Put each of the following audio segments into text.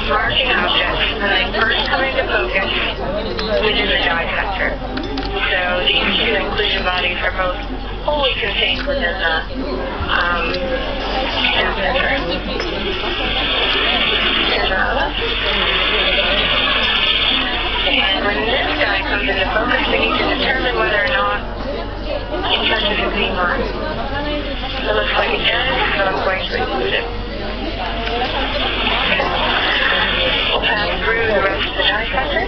marking objects when they first come into focus within the dye sector. So these two inclusion bodies are both wholly contained within the center. And when this guy comes into focus, we need to determine whether or not it touches the green line. It looks like it does, so I'm going to include it. We'll pass through the rest of the dye sector.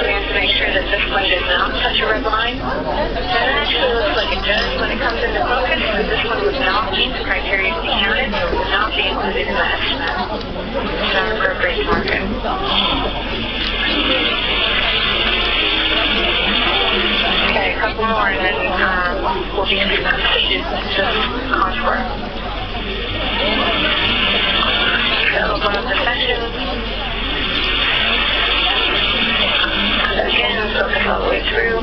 We have to make sure that this one does not touch a red line. That actually looks like it does when it comes into focus, but this one would not meet the criteria to be counted, so it would not be included in the estimate. It's not appropriate to mark it. Okay, a couple more and then we'll be completed just contour. So open up the section. Again, focus all the way through.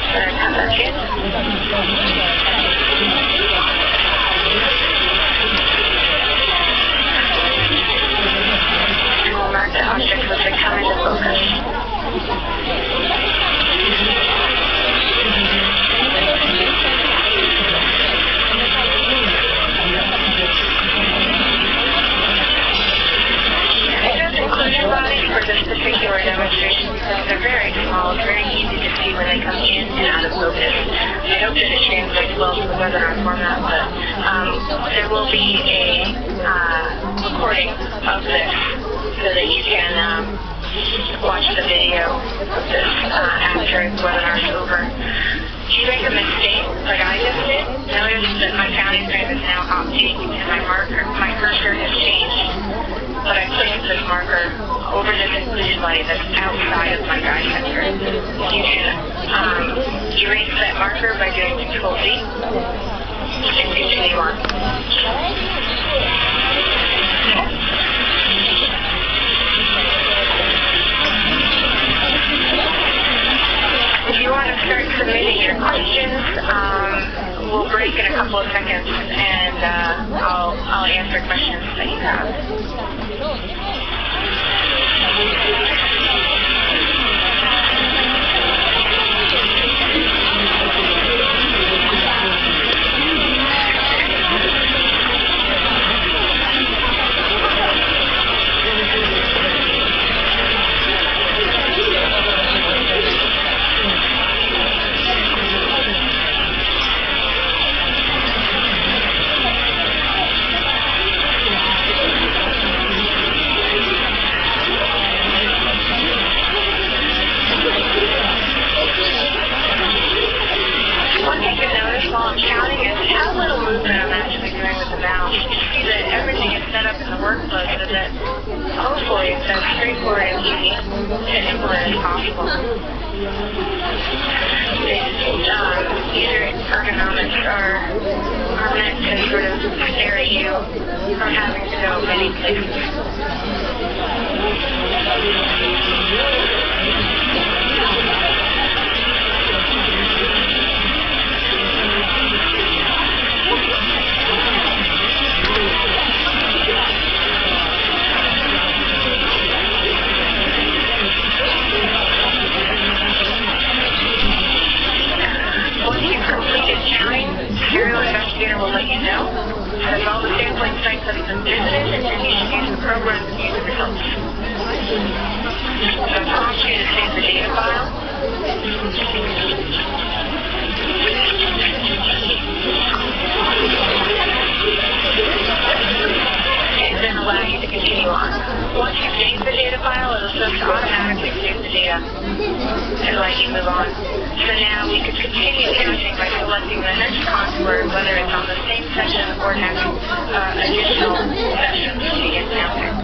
And come back in. And we'll mark the objects as they come into focus. Inclusion bodies for this particular demonstration because they're very small, it's very easy to see when they come in and out of focus. I hope that it translates well to the webinar format, but there will be a recording of this so that you can watch the video of this after the webinar is over. If you make a mistake, like I just did, notice that my counting frame is now optic and my cursor has changed. But I placed this marker over this inclusion body that's outside of my dye sector. You can erase that marker by doing Control-Z and continue on. If you want to start submitting your questions, we'll break in a couple of seconds and I'll answer questions that you have. While I'm counting is how little movement I'm actually doing with the mouse. You see that everything is set up in the workflow so that hopefully it's as straightforward and easy to implement as possible. These ergonomics are meant to sort of stare at you from having to go many places. Once you've completed counting, Serial Investigator will let you know that all the sampling sites have been visited and then you should use the program to view the results. So I'll prompt you to save the data file. And then allow you to continue on. Once you save the data file, it'll just automatically save the data and let you move on. So now we could continue counting by selecting the next contour, whether it's on the same session or next additional sessions to get counting.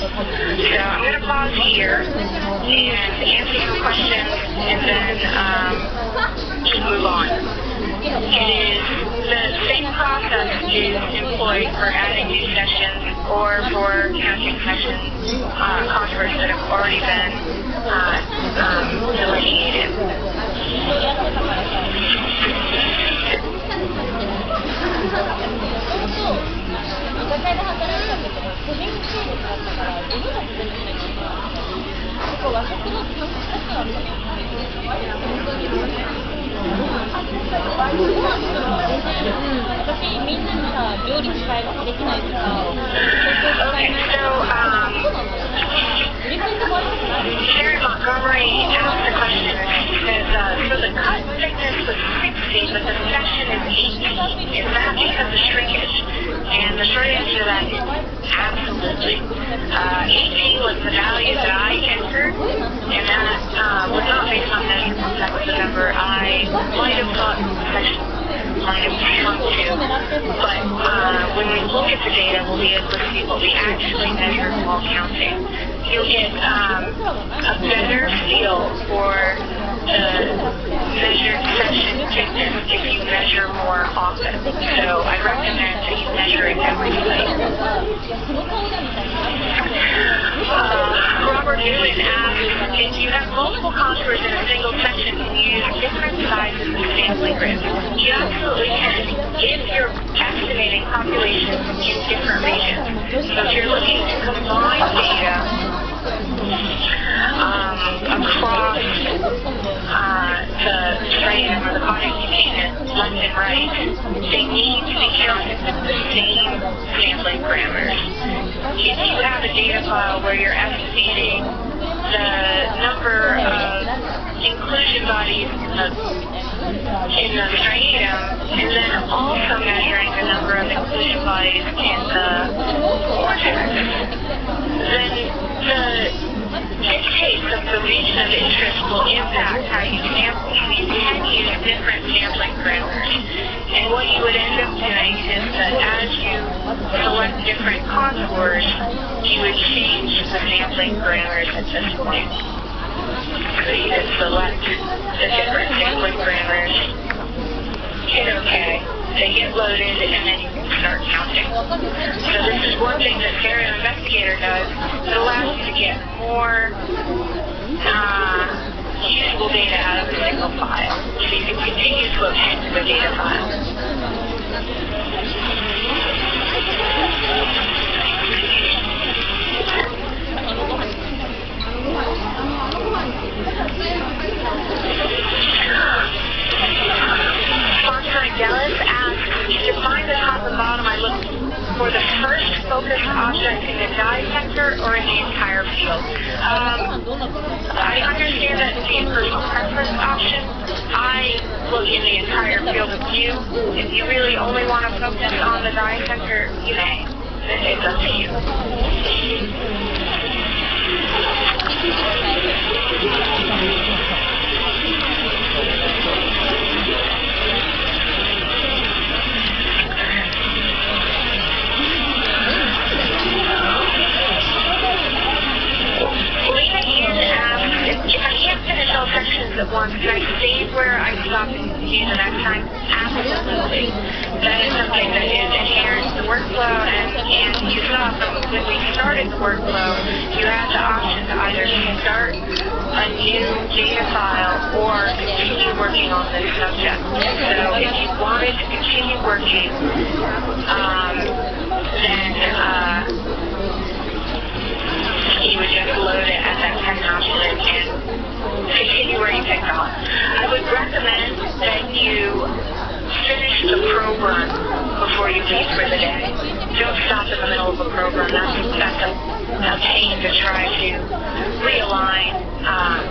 So I'm going to pause here and answer some questions and then just move on. It is the same process is employed for adding new sessions or for counting sessions, contours that have already been delineated. 会で働いてたんだけど、個人経営だったから、自分たちで全部しなきゃいけないんですよ。結構和食の感覚だったんですよ。私、みんなにさ、料理使いができないとか、Okay, Sherry Montgomery asked the question, says, so the cut thickness was 60, but the section is 18. Is that because of shrinkage? And the short answer to that is absolutely. 18 was the value that I entered, and that was not based on measurements. That was the number I might have thought section might have shrunk to. But when we look at the data, we'll be able to see what we actually measured while counting. You'll get a better feel for the measured section thickness if you measure more often. So I recommend that you measure it every night. Robert Newman asks, if you have multiple contours in a single section, can you use different sizes of sampling grid? You absolutely can if you're estimating populations in different regions. So if you're looking to combine data across the striatum or the caudate cutaneous left and right, they need to be counted with the same sampling parameters. If you have a data file where you're estimating the number of inclusion bodies in the striatum, and then also measuring the number of inclusion bodies in the cortex, then the dictates of the region of interest will impact how you sample. You can use different sampling parameters. And what you would end up doing is that as you select different contours, you would change the sampling parameters at this point. So you can select the different sampling parameters, hit OK, they get loaded, and then you can start counting. So this is one thing that Stereo Investigator does. It allows you to get more usable data out of a single file. So you can continue to append to the data file. Dallas asks, to find the top and bottom, I look for the first focused object in the dissector or in the entire field. I understand that to be a personal preference option. I look in the entire field of view. If you really only want to focus on the dissector, you may. It's up to you. Sections at once. Can I save where I stop and see the next time? Absolutely. That is something that is inherent to the workflow, and you saw from when we started the workflow, you had the option to either start a new data file or continue working on this subject. So if you wanted to continue working, then you would just load it as that second option and continue where you picked off. I would recommend that you finish the probe run before you leave for the day. Don't stop in the middle of a probe run. That's a pain to try to realign.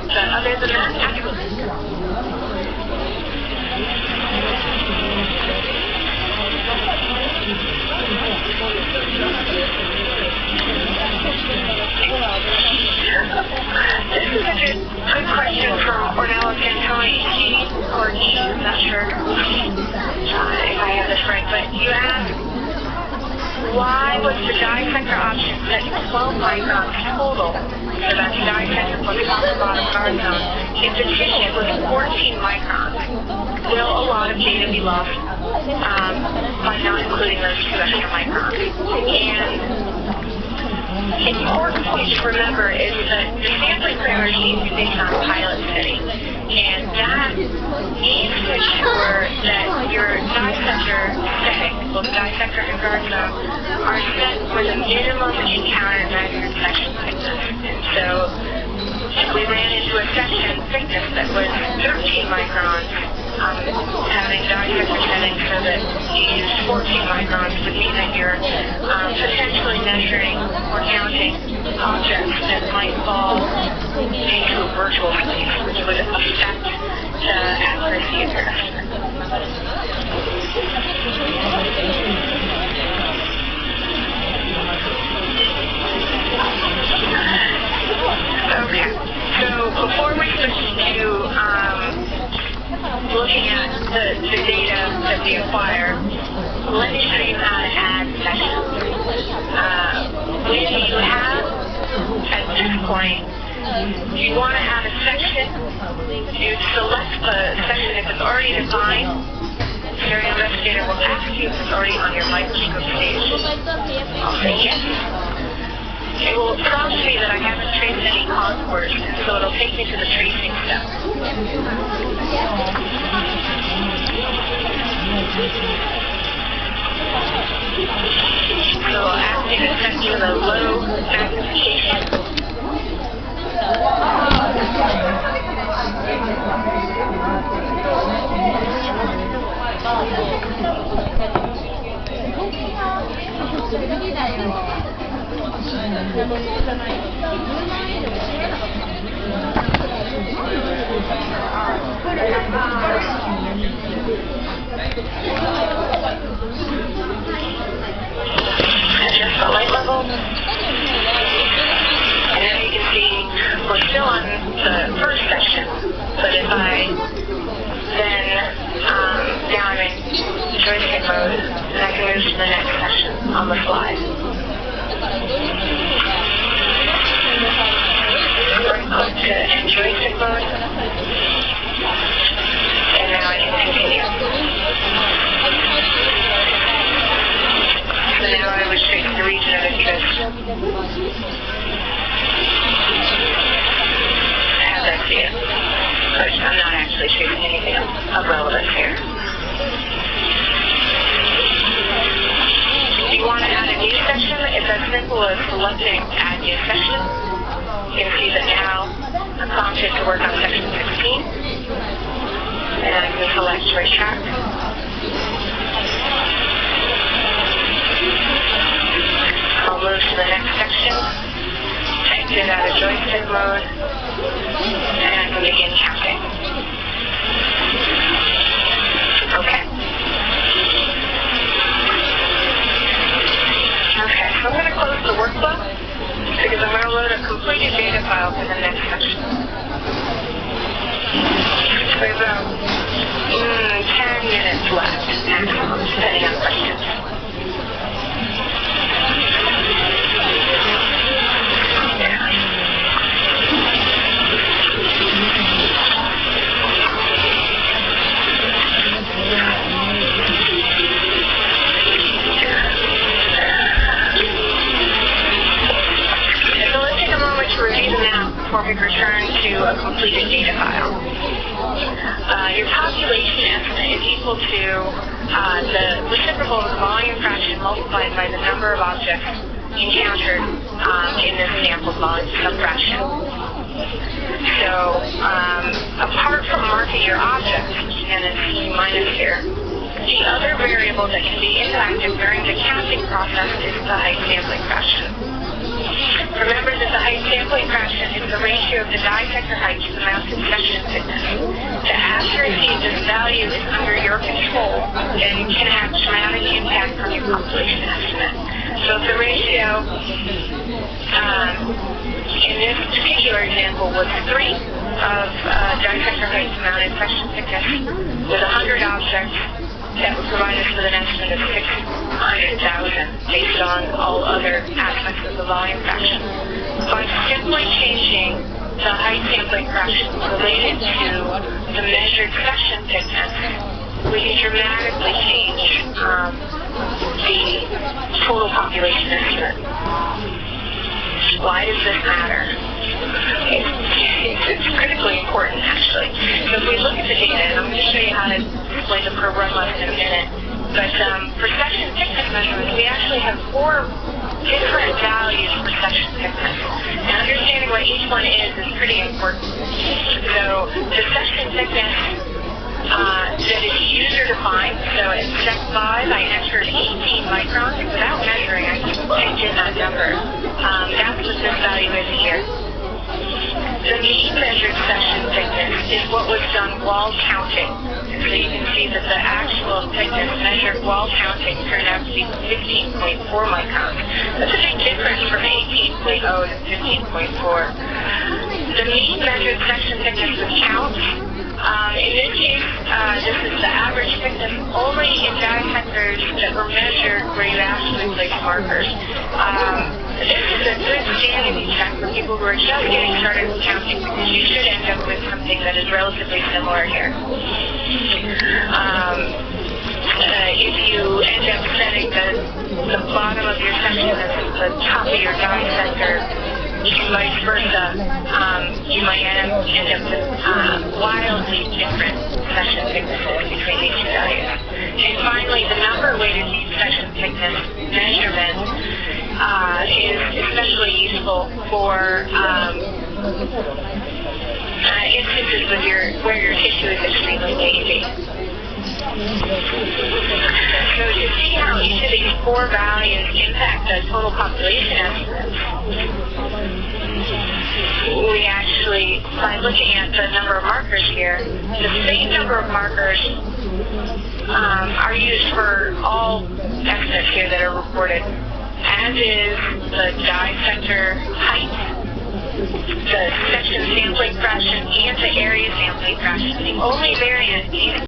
But other than that, absolutely. This is a good question from Ornella Cantoni. I'm not sure if I have this right, but you asked, why was the dissector option set to 12 microns total? So that's dissector for the top and bottom guard zone. If the tissue was 14 microns, will a lot of data be lost by not including those 2 extra microns? And important point to remember is that the sampling parameters need to be based on pilot setting. And that needs to ensure that your dissector setting will dissector and guardsome are set with a minimum encounter measured section thickness. And so if we ran into a section thickness that was 13 microns, having dissector settings so that you use 14 microns would mean that you're potentially measuring or counting objects that might fall into a virtual space, which would affect the accuracy of your estimate. Okay, so before we switch to looking at the data that we acquire, let me show you how to add sections. When you have, at this point, you want to add a section, you select the section if it's already defined. Stereo Investigator will ask you if it's already on your microscope stage. I'll say yes. It will prompt me that I haven't traced any contours, so it'll take me to the tracing step. So I'll ask you to set to the low magnification. Adjust the light level. And as you can see, we're still on the first section, but if I then now I'm in joystick mode, and I can move to the next section on the slide. Right click to end joystick mode, and now I can continue. So now I would choose the region of interest as I see it. I'm not actually choosing anything of relevance here. If you want to add a new section, it's as simple as selecting Add New Section. You can see that now I'm prompted to work on section 16. And I can select Retract. I'll move to the next section, exit out of joystick mode, and I can begin counting. Okay. Okay, so I'm going to close the workbook because I'm going to load a completed data file for the next section. So we have about 10 minutes left, maximum, depending on questions. Before we return to a completed data file. Your population estimate is equal to the reciprocal of the volume fraction multiplied by the number of objects encountered in this sample volume subfraction. So, apart from marking your objects, and it's E minus here, the other variable that can be impacted during the counting process is the height sampling fraction. Remember that the height sampling fraction is the ratio of the dissector height to the mounted section thickness. The accuracy of this value is under your control and can have dramatic impact on your population estimate. So if the ratio in this particular example was 3 of dissector height to mounted section thickness with 100 objects, that would provide us with an estimate of 600,000 based on all other aspects of the volume fraction. By simply changing the height sampling fraction related to the measured section thickness, we can dramatically change the total population estimate. Why does this matter? It's critically important, actually. So if we look at the data, and I'm going to show you how to display the per run left in a minute, But for section thickness measurements, we actually have 4 different values for section thickness. Now, understanding what each one is pretty important. So the section thickness that is user-defined, so at step 5, I entered 18 microns. Without measuring, I just typed in that number. That's what this value is here. The mean measured section thickness is what was done while counting. So you can see that the actual thickness measured while counting turned out to be 15.4 microns. That's a big difference from 18.0 to 15.4. The mean measured section thickness with count, in this case, this is the average thickness only in dye sectors that were measured where you actually placed markers. This is a good sanity check for people who are just getting started with counting, because you should end up with something that is relatively similar here. If you end up setting the bottom of your section as the top of your dye sector, and vice versa, you might end up with wildly different section thicknesses between these two values. And finally, the number-weighted mean section thickness measurement is especially useful for instances where your tissue is extremely wavy. So to see how each of these 4 values impact the total population estimates, we actually, by looking at the number of markers here, the same number of markers are used for all estimates here that are reported, as is the dye sector height, the section sampling fraction, and the area sampling fraction. The only variant